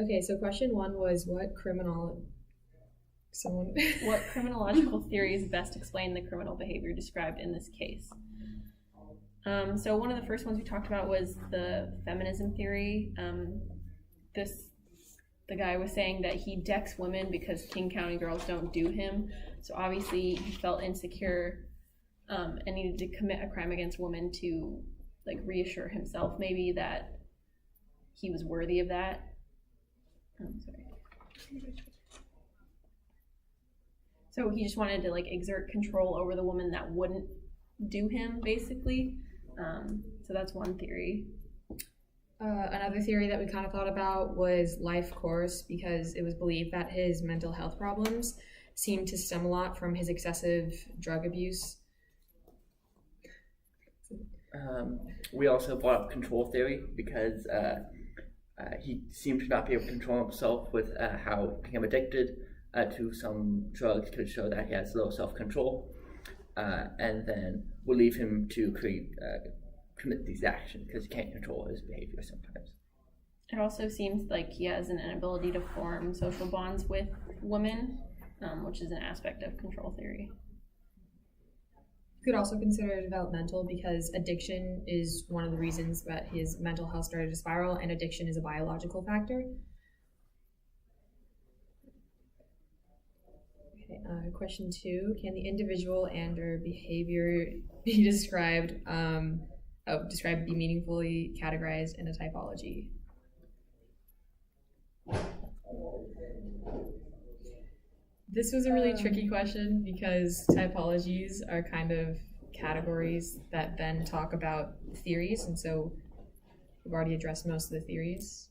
Okay, so question 1 was what What criminological theories best explain the criminal behavior described in this case? So one of the first ones we talked about was the feminism theory. The guy was saying that he decks women because King County girls don't do him. So obviously he felt insecure and needed to commit a crime against women to like reassure himself maybe that he was worthy of that. So he just wanted to like exert control over the woman that wouldn't do him, basically. So that's one theory. Another theory that we kind of thought about was life course, because it was believed that his mental health problems seemed to stem a lot from his excessive drug abuse. We also brought up control theory because he seemed to not be able to control himself with how he became addicted to some drugs could show that he has low self-control, and then will leave him to commit these actions because he can't control his behavior sometimes. It also seems like he has an inability to form social bonds with women, which is an aspect of control theory. You could also consider developmental, because addiction is one of the reasons that his mental health started to spiral, and addiction is a biological factor. Okay, question 2, can the individual and or behavior be described, be meaningfully categorized in a typology? This was a really tricky question because typologies are kind of categories that then talk about theories, and so we've already addressed most of the theories.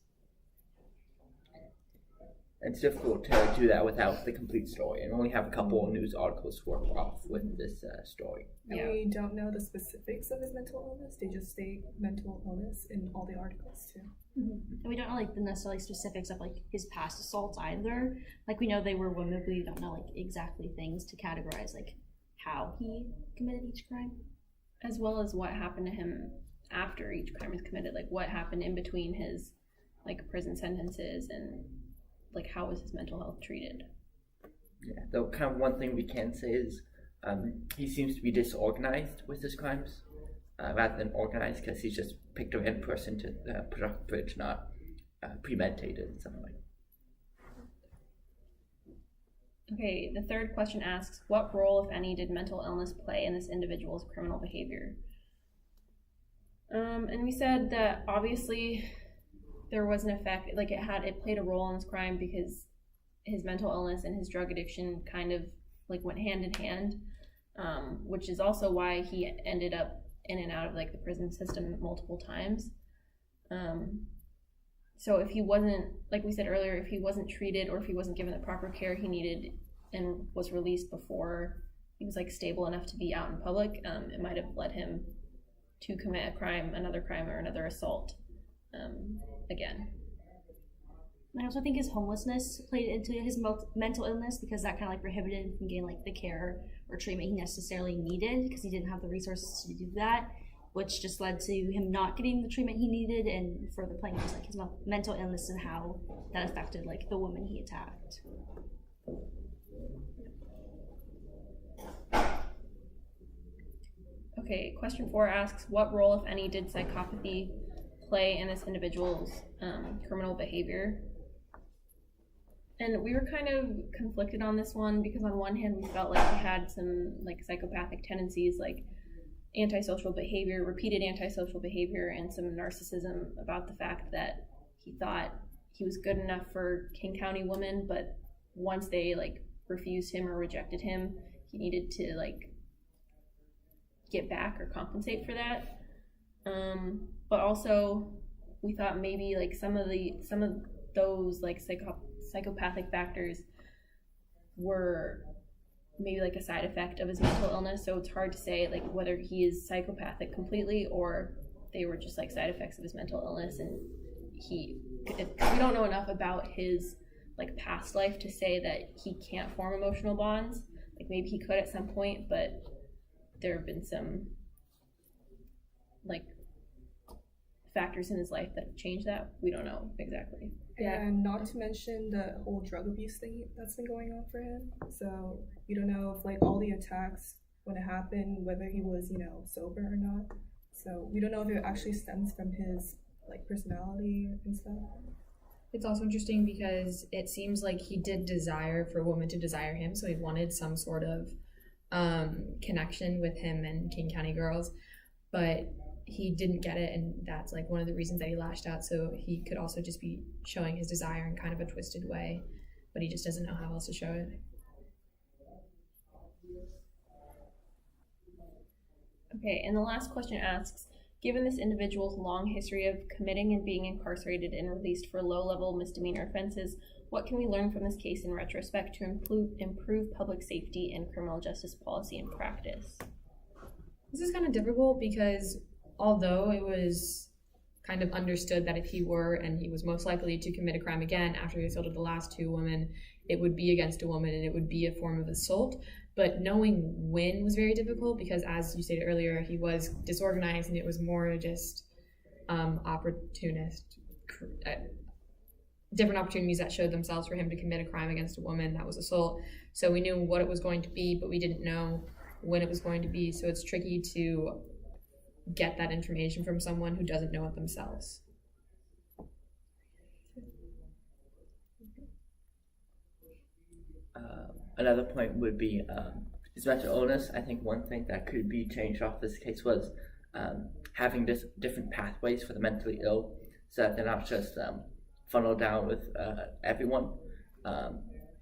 It's difficult to do that without the complete story, and only have a couple of news articles to work off with this story. And we don't know the specifics of his mental illness. They just state mental illness in all the articles too. Mm-hmm. And we don't know like the necessarily specifics of like his past assaults either. Like we know they were women, but we don't know like exactly things to categorize like how he committed each crime, as well as what happened to him after each crime was committed. Like what happened in between his like prison sentences, and like how was his mental health treated. Yeah, though kind of one thing we can say is he seems to be disorganized with his crimes rather than organized, because he's just picked a random person to put up the bridge, not premeditated in some way. Okay, the third question asks, what role, if any, did mental illness play in this individual's criminal behavior? And we said that obviously there was an effect, like it played a role in his crime because his mental illness and his drug addiction kind of like went hand in hand, which is also why he ended up in and out of like the prison system multiple times. So if he wasn't, like we said earlier, if he wasn't treated or if he wasn't given the proper care he needed and was released before he was like stable enough to be out in public, it might have led him to commit a crime, another crime, or another assault again. I also think his homelessness played into his mental illness, because that kind of like prohibited him from getting like the care or treatment he necessarily needed, because he didn't have the resources to do that, which just led to him not getting the treatment he needed, and further playing into like his mental illness and how that affected like the woman he attacked. Okay, question 4 asks, what role, if any, did psychopathy play in this individual's criminal behavior? And we were kind of conflicted on this one, because on one hand we felt like he had some like psychopathic tendencies, like antisocial behavior, repeated antisocial behavior, and some narcissism about the fact that he thought he was good enough for King County women, but once they like refused him or rejected him, he needed to like get back or compensate for that. But also we thought maybe like some of those like psychopathic factors were maybe like a side effect of his mental illness, so it's hard to say like whether he is psychopathic completely or they were just like side effects of his mental illness. And we don't know enough about his like past life to say that he can't form emotional bonds. Like maybe he could at some point, but there have been some like factors in his life that have changed that. We don't know exactly. Yeah. And not to mention the whole drug abuse thing that's been going on for him. So you don't know if like all the attacks when it happened, whether he was, you know, sober or not. So we don't know if it actually stems from his like personality and stuff. It's also interesting because it seems like he did desire for a woman to desire him, so he wanted some sort of connection with him and King County girls, but he didn't get it, and that's like one of the reasons that he lashed out. So he could also just be showing his desire in kind of a twisted way, but he just doesn't know how else to show it. Okay, and the last question asks, given this individual's long history of committing and being incarcerated and released for low-level misdemeanor offenses, what can we learn from this case in retrospect to improve public safety and criminal justice policy and practice? This is kind of difficult because although it was kind of understood that if he were, and he was most likely to commit a crime again after he assaulted the last two women, it would be against a woman and it would be a form of assault. But knowing when was very difficult because, as you stated earlier, he was disorganized and it was more just opportunist, different opportunities that showed themselves for him to commit a crime against a woman that was assault. So we knew what it was going to be, but we didn't know when it was going to be. So it's tricky to get that information from someone who doesn't know it themselves. Another point would be his mental illness. I think one thing that could be changed off this case was having different pathways for the mentally ill, so that they're not just funneled down with everyone,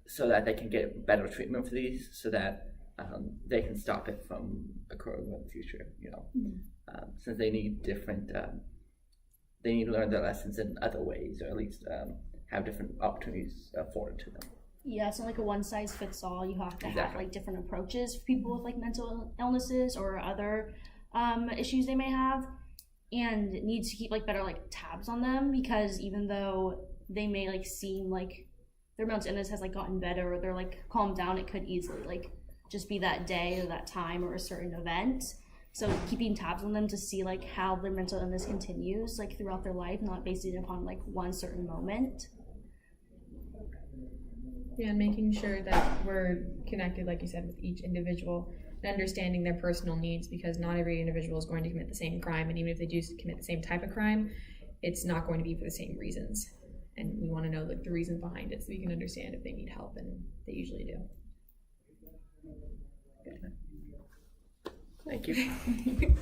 so that they can get better treatment for these, so that they can stop it from occurring in the future. You know, since they need different, they need to learn their lessons in other ways, or at least have different opportunities afforded to them. Yeah, it's not like a one size fits all. You have to have Exactly. like different approaches for people with like mental illnesses or other issues they may have, and it needs to keep like better like tabs on them, because even though they may like seem like their mental illness has like gotten better or they're like calmed down, it could easily like just be that day or that time or a certain event. So keeping tabs on them to see like how their mental illness continues like throughout their life, not based upon like one certain moment. Yeah, and making sure that we're connected, like you said, with each individual and understanding their personal needs, because not every individual is going to commit the same crime, and even if they do commit the same type of crime, it's not going to be for the same reasons. And we want to know like the reason behind it so we can understand if they need help, and they usually do. Thank you.